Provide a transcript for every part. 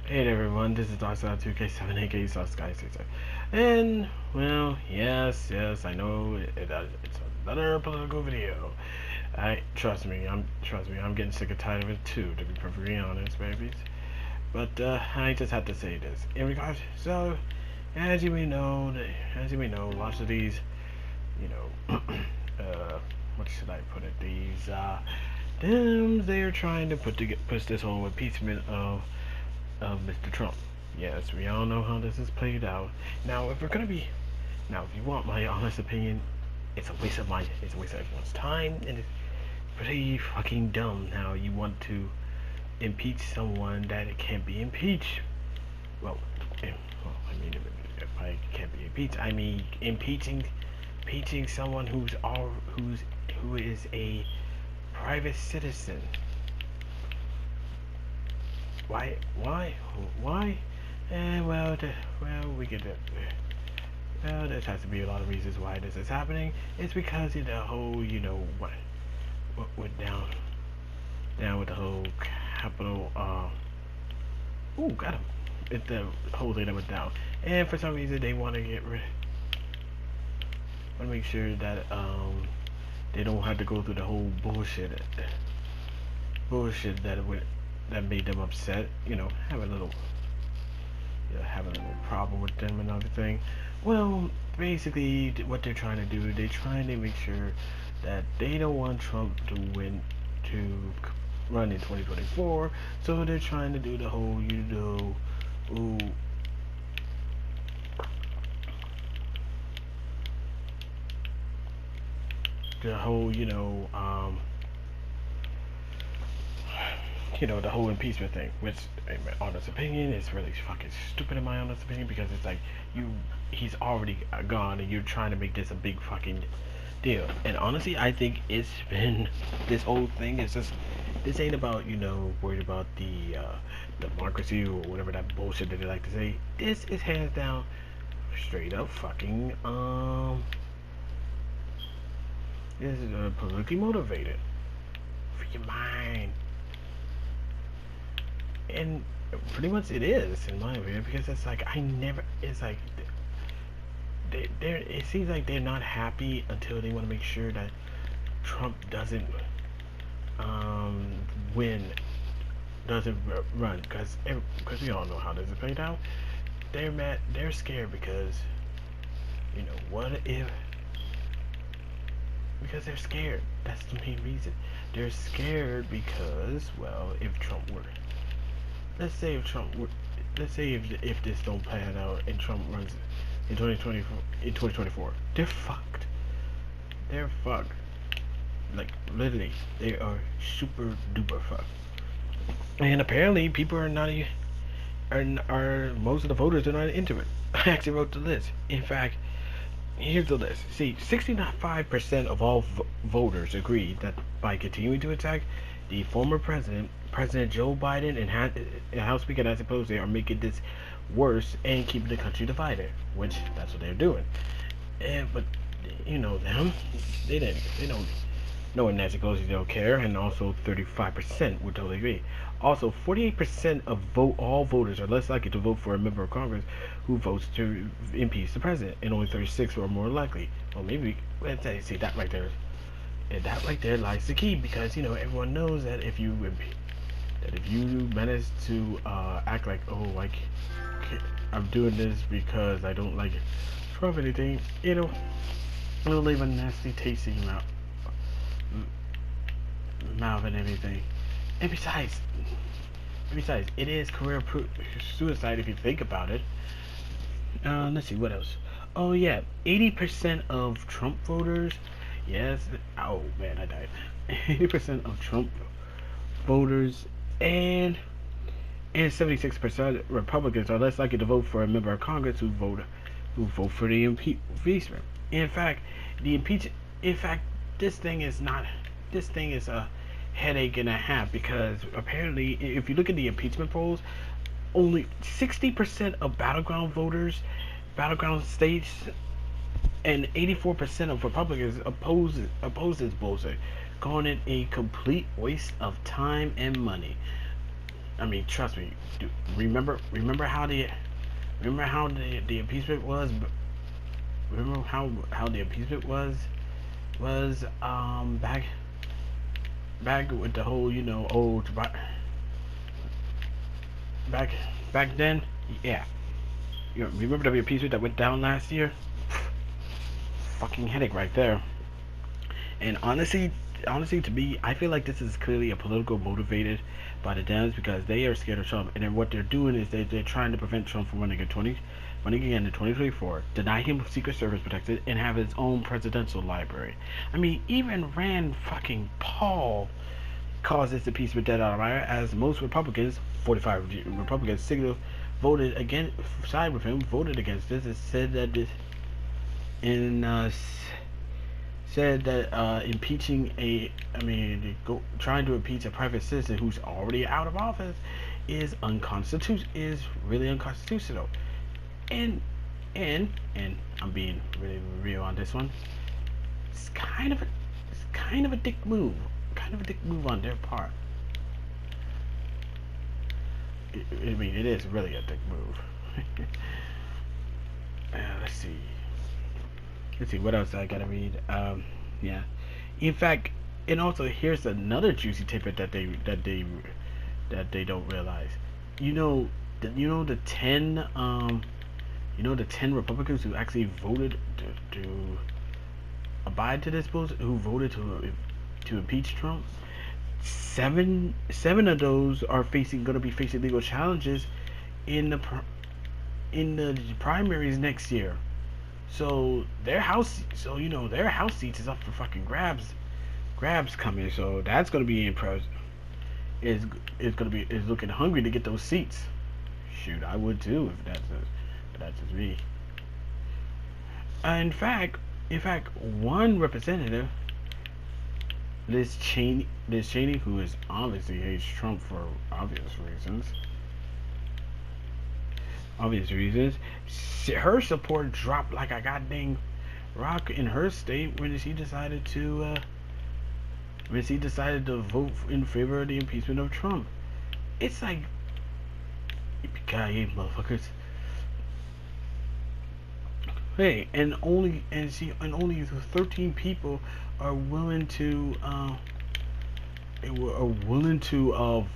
Hey there everyone, this is Dr. 2K7 aka Skyscaper. And, well, yes, I know it's another political video. Trust me, I'm getting sick and tired of it too, to be perfectly honest, babies. But, I just have to say this. In regards, so, as you may know, lots of these, you know, what should I put it, they are trying to push this whole impeachment of Mr. Trump. Yes, we all know how this is played out. Now, if you want my honest opinion, it's a waste of everyone's time, and it's pretty fucking dumb how you want to impeach someone that it can't be impeached. Well, I mean, if I can't be impeached, I mean impeaching someone who is a private citizen. Why? We get it. Well, there has to be a lot of reasons why this is happening. It's because of the whole, what went down with the whole Capitol. Got him. It's the whole thing that went down, and for some reason they want to make sure that they don't have to go through the whole bullshit that made them upset. Have a little problem with them and everything. Well, basically, what they're trying to do, they're trying to make sure that they don't want Trump to run in 2024. So they're trying to do the whole, ooh, the whole, the whole impeachment thing, which, in my honest opinion, is really fucking stupid in my honest opinion, because it's like, he's already gone, and you're trying to make this a big fucking deal. And honestly, I think this whole thing is just, this ain't about, worried about the democracy or whatever that bullshit that they like to say. This is hands down, straight up fucking, this is politically motivated. For your mind. And pretty much it is, in my opinion, because it's like it seems like they're not happy until they want to make sure that Trump doesn't win, doesn't run, because we all know how this is played out. They're scared because, what if, because they're scared. That's the main reason. They're scared because, well, if Trump were, let's say if this don't pan out and Trump runs in 2024, they're fucked. They're fucked. Like, literally, they are super duper fucked. And apparently, people are not are most of the voters are not into it. I actually wrote the list. In fact, here's the list. See, 65% of all voters agreed that by continuing to attack the former President Joe Biden and House Speaker Nancy Pelosi are making this worse and keeping the country divided, which that's what they're doing. But them, they don't. Knowing Nancy Pelosi don't care, and also 35% would totally agree. Also, 48% of all voters are less likely to vote for a member of Congress who votes to impeach the president, and only 36 are more likely. Well, maybe let's say that right there. And that right there lies the key, because everyone knows that if you manage to act like, I'm doing this because I don't like Trump or anything, it'll leave a nasty taste in your mouth and everything. And besides, it is career suicide if you think about it. Let's see what else. Oh yeah, 80% of Trump voters. Yes. Oh man, I died. 80% of Trump voters and 76% Republicans are less likely to vote for a member of Congress who vote for the impeachment. In fact, this thing is not. This thing is a headache and a half, because apparently, if you look at the impeachment polls, only 60% of battleground states, and 84% of Republicans oppose this bullshit, calling it a complete waste of time and money. I mean, trust me. Remember how the impeachment was. Remember how the impeachment was back with the whole back back then. Yeah. Remember the impeachment that went down last year? Fucking headache right there. And honestly, to me, I feel like this is clearly a political motivated by the Dems because they are scared of Trump, and then what they're doing is they're trying to prevent Trump from running again in 2024, deny him Secret Service protection, and have his own presidential library. I mean, even Rand fucking Paul calls this impeachment dead on arrival, as most Republicans, 45 Republicans, voted against, side with him, voted against this, and said that this in said that trying to impeach a private citizen who's already out of office is really unconstitutional. And I'm being really real on this one. It's kind of a dick move. Kind of a dick move on their part. I mean, it is really a dick move. Let's see. What else I gotta read. Yeah. In fact, and also here's another juicy tidbit that they don't realize. The 10 Republicans who actually voted to abide to this bill, who voted to impeach Trump. Seven of those are gonna be facing legal challenges in the primaries next year. So their house seats is up for fucking grabs coming. So that's gonna be impressive. Is looking hungry to get those seats. Shoot, I would too if that's just me. In fact, one representative, Liz Cheney, who is obviously hates Trump for obvious reasons, her support dropped like a goddamn rock in her state when she decided to vote in favor of the impeachment of Trump. It's like, yippee-ki-yay, motherfuckers. Hey, and only 13 people are willing to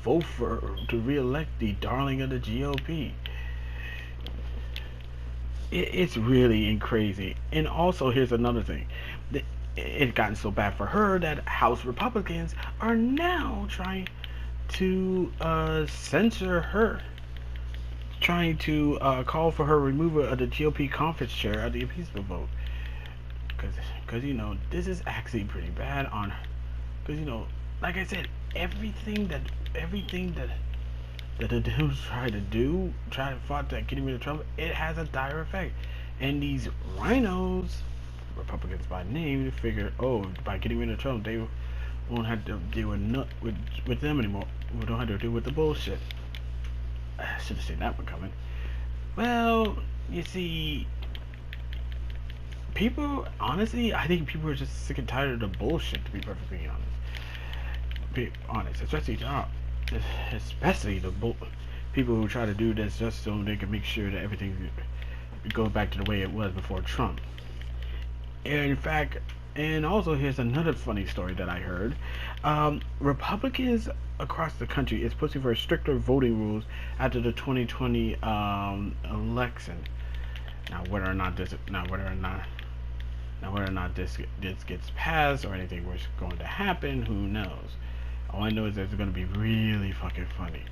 vote to re-elect the darling of the GOP. It's really crazy. And also, here's another thing. It's gotten so bad for her that House Republicans are now trying to censor her, trying to call for her removal of the GOP conference chair at the impeachment vote. Because this is actually pretty bad on her. Because like I said, everything that the Dems try to fight that getting rid of Trump, it has a dire effect. And these rhinos, Republicans by name, figure, by getting rid of Trump, they won't have to deal with them anymore. We don't have to deal with the bullshit. I should have seen that one coming. Well, you see, honestly, I think people are just sick and tired of the bullshit, to be perfectly honest. Especially the people who try to do this just so they can make sure that everything goes back to the way it was before Trump. And in fact, and also here's another funny story that I heard. Republicans across the country is pushing for stricter voting rules after the 2020 election. Now whether or not this gets passed or anything was going to happen, who knows? All I know is that it's going to be really fucking funny.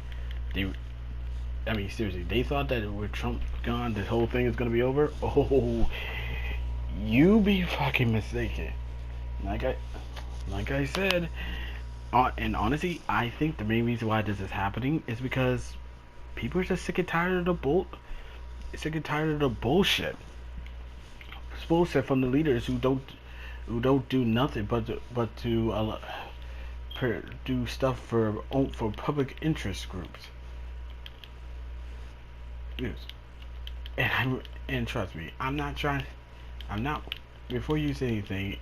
Seriously, they thought that with Trump gone, this whole thing is going to be over. Oh, you be fucking mistaken. Like I said, and honestly, I think the main reason why this is happening is because people are just sick and tired of the bullshit. It's bullshit from the leaders who don't do nothing but to do stuff for public interest groups. Yes. And trust me, I'm not. Before you say anything,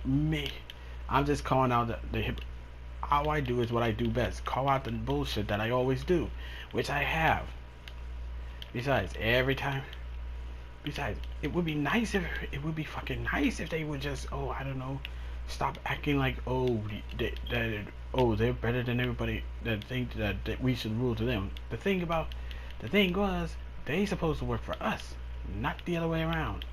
I'm just calling out how I do is what I do best. Call out the bullshit that I always do, which I have. Besides, every time. Besides, it would be nice if it would be fucking nice if they would just, oh, I don't know, stop acting like, oh, they're better than everybody that think that we should rule to them. The thing was, they supposed to work for us, not the other way around.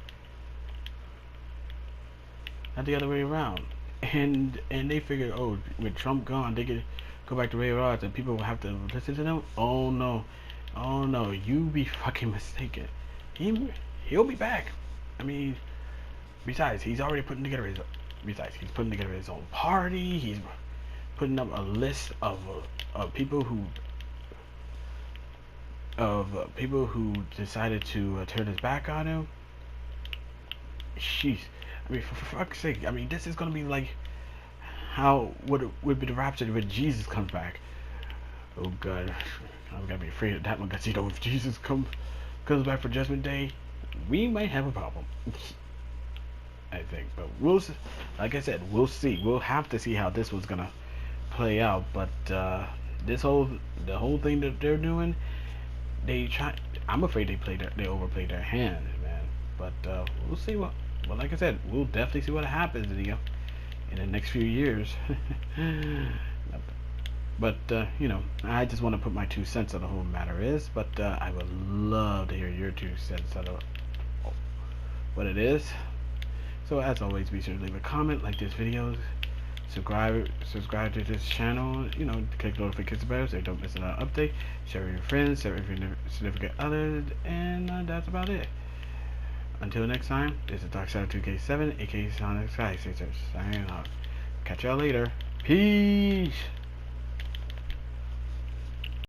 Not the other way around. And they figured, oh, with Trump gone, they could go back to railroads and people will have to listen to them. Oh no, you be fucking mistaken. He'll be back. I mean, besides, he's already putting together he's putting together his own party. He's putting up a list of people who decided to turn his back on him. Sheesh. I mean, for fuck's sake. I mean, this is gonna be like how would be the rapture when Jesus comes back. Oh God, I'm gonna be afraid of that one, because you know, if Jesus comes back for Judgment Day, we might have a problem. I think, but like I said, we'll see. We'll have to see how this was gonna play out. But the whole thing that they're doing, I'm afraid they overplayed their hand, man. But we'll see what. Well, like I said, we'll definitely see what happens in the next few years. But you know, I just want to put my 2 cents on the whole matter is. But I would love to hear your 2 cents on what it is. So as always, be sure to leave a comment, like this video, subscribe to this channel. You know, click notification bell so you don't miss another update. Share with your friends, share with your significant others, and that's about it. Until next time, this is Darkside2K7, aka Sonic Sky Signing out. Catch y'all later. Peace.